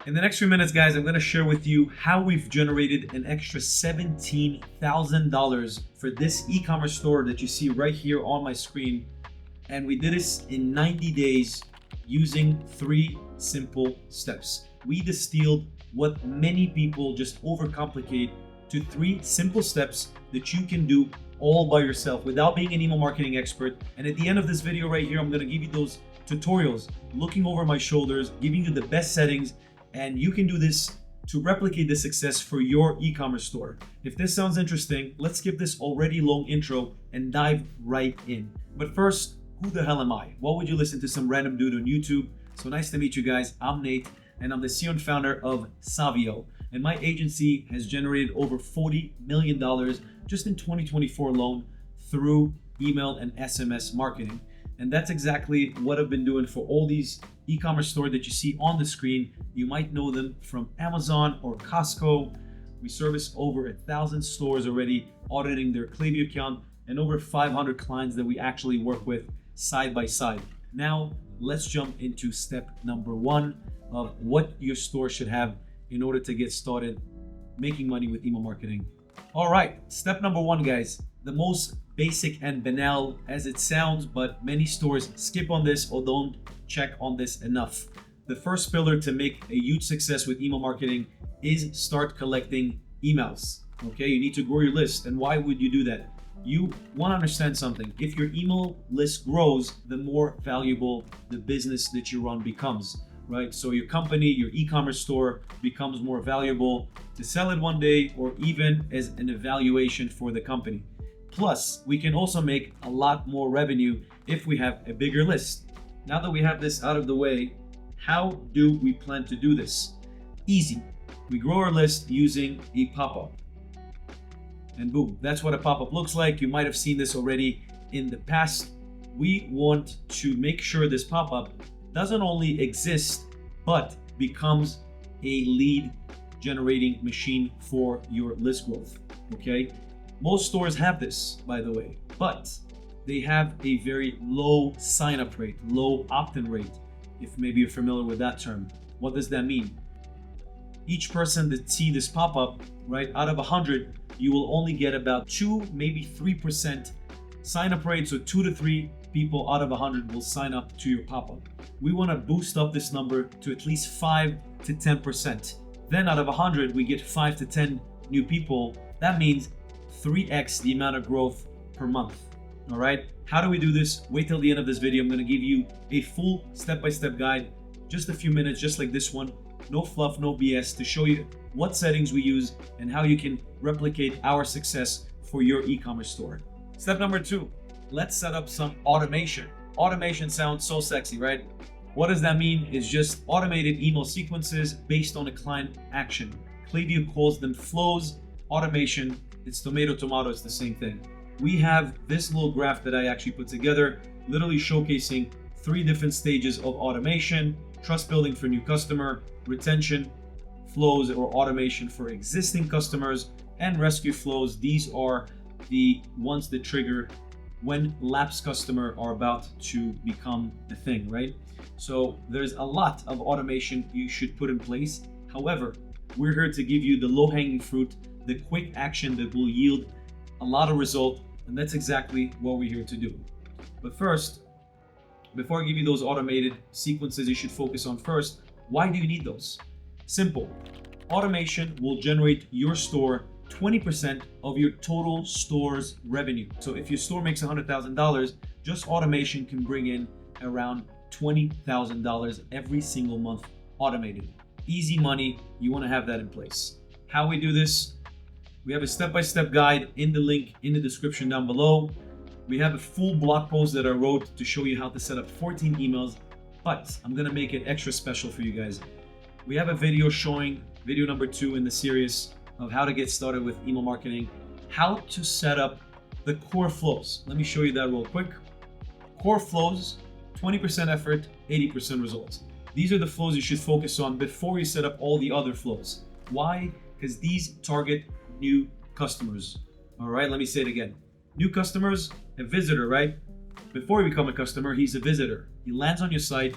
In the next few minutes, guys, I'm going to share with you how we've generated an extra $17,000 for this e-commerce store that you see right here on my screen. And we did this in 90 days using 3 simple steps. We distilled what many people just overcomplicate to 3 simple steps that you can do all by yourself without being an email marketing expert. And at the end of this video right here, I'm going to give you those tutorials, looking over my shoulders, giving you the best settings, and you can do this to replicate the success for your e-commerce store. If this sounds interesting, let's skip this already long intro and dive right in. But first, who the hell am I? Why would you listen to some random dude on YouTube? So nice to meet you guys. I'm Nate, and I'm the CEO and founder of Klaviyo. And my agency has generated over $40 million just in 2024 alone through email and SMS marketing. And that's exactly what I've been doing for all these e-commerce stores that you see on the screen. You might know them from Amazon or Costco. We service over 1,000 stores already, auditing their Klaviyo account, and over 500 clients that we actually work with side by side. Now, let's jump into step number 1 of what your store should have in order to get started making money with email marketing. All right, step number 1, guys. The most basic and banal as it sounds, but many stores skip on this or don't check on this enough. The first pillar to make a huge success with email marketing is start collecting emails. Okay, you need to grow your list. And why would you do that? You want to understand something. If your email list grows, the more valuable the business that you run becomes, right? So your company, your e-commerce store becomes more valuable to sell it one day or even as an evaluation for the company. Plus, we can also make a lot more revenue if we have a bigger list. Now that we have this out of the way, how do we plan to do this? Easy. We grow our list using a pop-up. And boom, that's what a pop-up looks like. You might have seen this already in the past. We want to make sure this pop-up doesn't only exist, but becomes a lead generating machine for your list growth, okay? Most stores have this, by the way, but they have a very low sign-up rate, low opt-in rate, if maybe you're familiar with that term. What does that mean? Each person that see this pop-up, right, out of 100, you will only get about 2, maybe 3% sign-up rate, so 2 to 3 people out of 100 will sign up to your pop-up. We want to boost up this number to at least 5 to 10%. Then out of 100, we get 5 to 10 new people. That means 3x the amount of growth per month. All right, how do we do this? Wait till the end of this video. I'm going to give you a full step-by-step guide, just a few minutes, just like this one. No fluff, no BS, to show you what settings we use and how you can replicate our success for your e-commerce store. Step number 2, let's set up some automation. Automation sounds so sexy, right? What does that mean? It's just automated email sequences based on a client action. Klaviyo calls them flows. Automation, it's tomato, it's the same thing. We have this little graph that I actually put together, literally showcasing 3 different stages of automation: trust building for new customer, retention flows or automation for existing customers, and rescue flows. These are the ones that trigger when lapsed customers are about to become a thing, right? So there's a lot of automation you should put in place. However, we're here to give you the low-hanging fruit, the quick action that will yield a lot of result, and that's exactly what we're here to do. But first, before I give you those automated sequences you should focus on first, why do you need those? Simple. Automation will generate your store 20% of your total store's revenue. So if your store makes $100,000, just automation can bring in around $20,000 every single month automated. Easy money. You want to have that in place. How we do this? We have a step-by-step guide in the link in the description down below. We have a full blog post that I wrote to show you how to set up 14 emails, but I'm gonna make it extra special for you guys. We have a video showing, video number 2 in the series of how to get started with email marketing, how to set up the core flows. Let me show you that real quick. Core flows, 20% effort, 80% results. These are the flows you should focus on before you set up all the other flows. Why? Because these target new customers. All right, let me say it again. New customers, a visitor, right? Before he becomes a customer, he's a visitor. He lands on your site,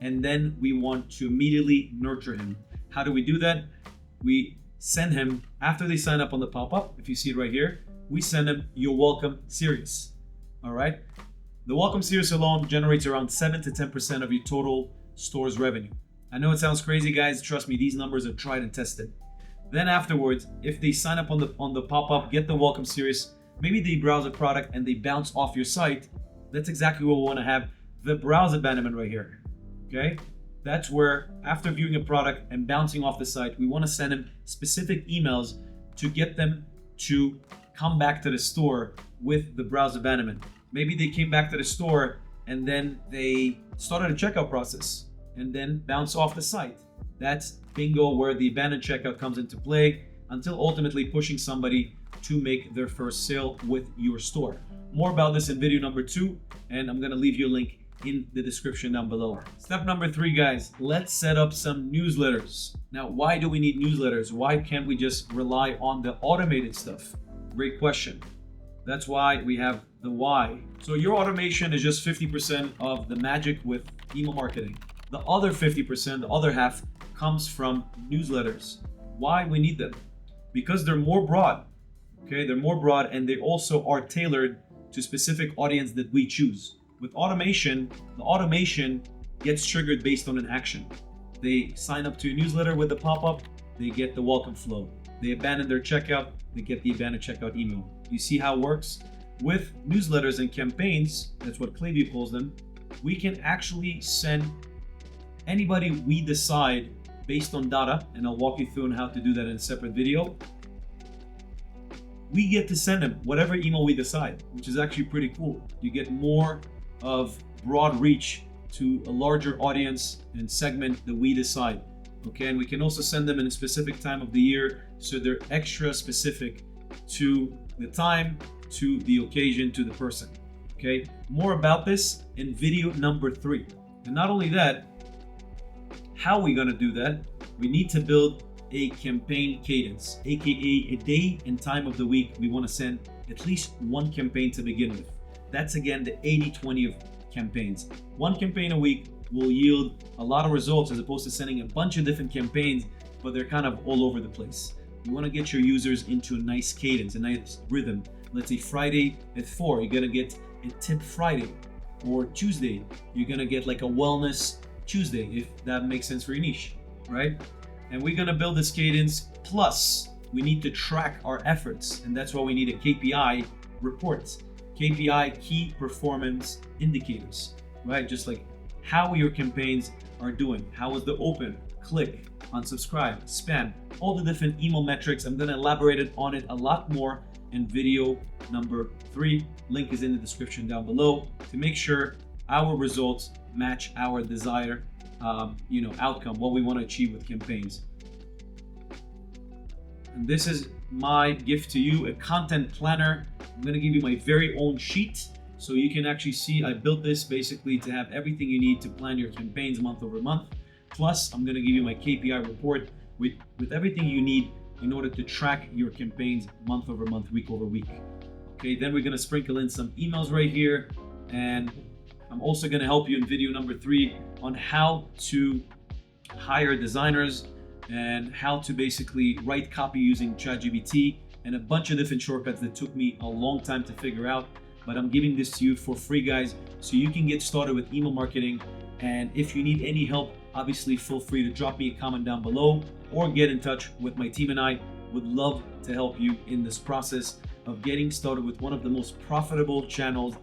and then we want to immediately nurture him. How do we do that? We send him, after they sign up on the pop-up, if you see it right here, we send him your welcome series. All right? The welcome series alone generates around 7 to 10% of your total store's revenue. I know it sounds crazy, guys. Trust me, these numbers are tried and tested. Then afterwards, if they sign up on the pop-up, get the welcome series, maybe they browse a product and they bounce off your site, that's exactly what we want to have, the browse abandonment right here. Okay? That's where, after viewing a product and bouncing off the site, we want to send them specific emails to get them to come back to the store with the browse abandonment. Maybe they came back to the store and then they started a checkout process and then bounce off the site. That's bingo, where the abandoned checkout comes into play, until ultimately pushing somebody to make their first sale with your store. More about this in video number 2, and I'm gonna leave you a link in the description down below. Step number 3, guys, let's set up some newsletters. Now, why do we need newsletters? Why can't we just rely on the automated stuff? Great question. That's why we have the why. So your automation is just 50% of the magic with email marketing. The other 50%, the other half, comes from newsletters. Why we need them? Because they're more broad. Okay, they're more broad, and they also are tailored to specific audience that we choose. With automation, the automation gets triggered based on an action. They sign up to a newsletter with the pop-up, they get the welcome flow. They abandon their checkout, they get the abandoned checkout email. You see how it works? With newsletters and campaigns, that's what Klaviyo calls them, we can actually send anybody we decide based on data, and I'll walk you through on how to do that in a separate video. We get to send them whatever email we decide, which is actually pretty cool. You get more of broad reach to a larger audience and segment that we decide. Okay, and we can also send them in a specific time of the year, so they're extra specific to the time, to the occasion, to the person. Okay, more about this in video number 3. And not only that, how are we gonna do that? We need to build a campaign cadence, aka a day and time of the week we want to send at least one campaign to begin with. That's again the 80-20 of campaigns. One campaign a week will yield a lot of results, as opposed to sending a bunch of different campaigns, but they're kind of all over the place. You want to get your users into a nice cadence, a nice rhythm. Let's say Friday at 4, you're gonna get a tip Friday, or Tuesday, you're gonna get like a wellness Tuesday, if that makes sense for your niche, right? And we're gonna build this cadence, plus we need to track our efforts, and that's why we need a KPI report. KPI, key performance indicators, right? Just like how your campaigns are doing. How was the open, click, unsubscribe, spam, all the different email metrics. I'm gonna elaborate on it a lot more in video number 3. Link is in the description down below, to make sure our results match our desired outcome, what we want to achieve with campaigns. And this is my gift to you, a content planner. I'm going to give you my very own sheet, so you can actually see I built this basically to have everything you need to plan your campaigns month over month. Plus, I'm going to give you my KPI report with everything you need in order to track your campaigns month over month, week over week. Okay, then we're going to sprinkle in some emails right here, and I'm also going to help you in video number 3 on how to hire designers and how to basically write copy using ChatGPT, and a bunch of different shortcuts that took me a long time to figure out. But I'm giving this to you for free, guys, so you can get started with email marketing. And if you need any help, obviously feel free to drop me a comment down below or get in touch with my team, and I would love to help you in this process of getting started with one of the most profitable channels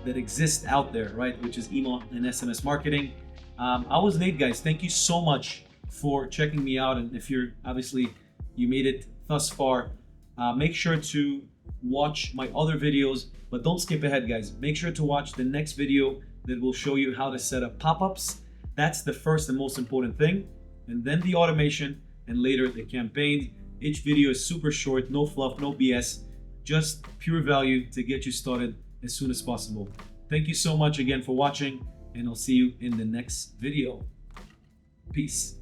that exist out there, right? Which is email and SMS marketing. I was Nate, guys. Thank you so much for checking me out. And if you're obviously you made it thus far, make sure to watch my other videos, but don't skip ahead, guys. Make sure to watch the next video that will show you how to set up pop-ups. That's the first and most important thing. And then the automation, and later the campaigns. Each video is super short, no fluff, no BS, just pure value to get you started as soon as possible. Thank you so much again for watching, and I'll see you in the next video. Peace.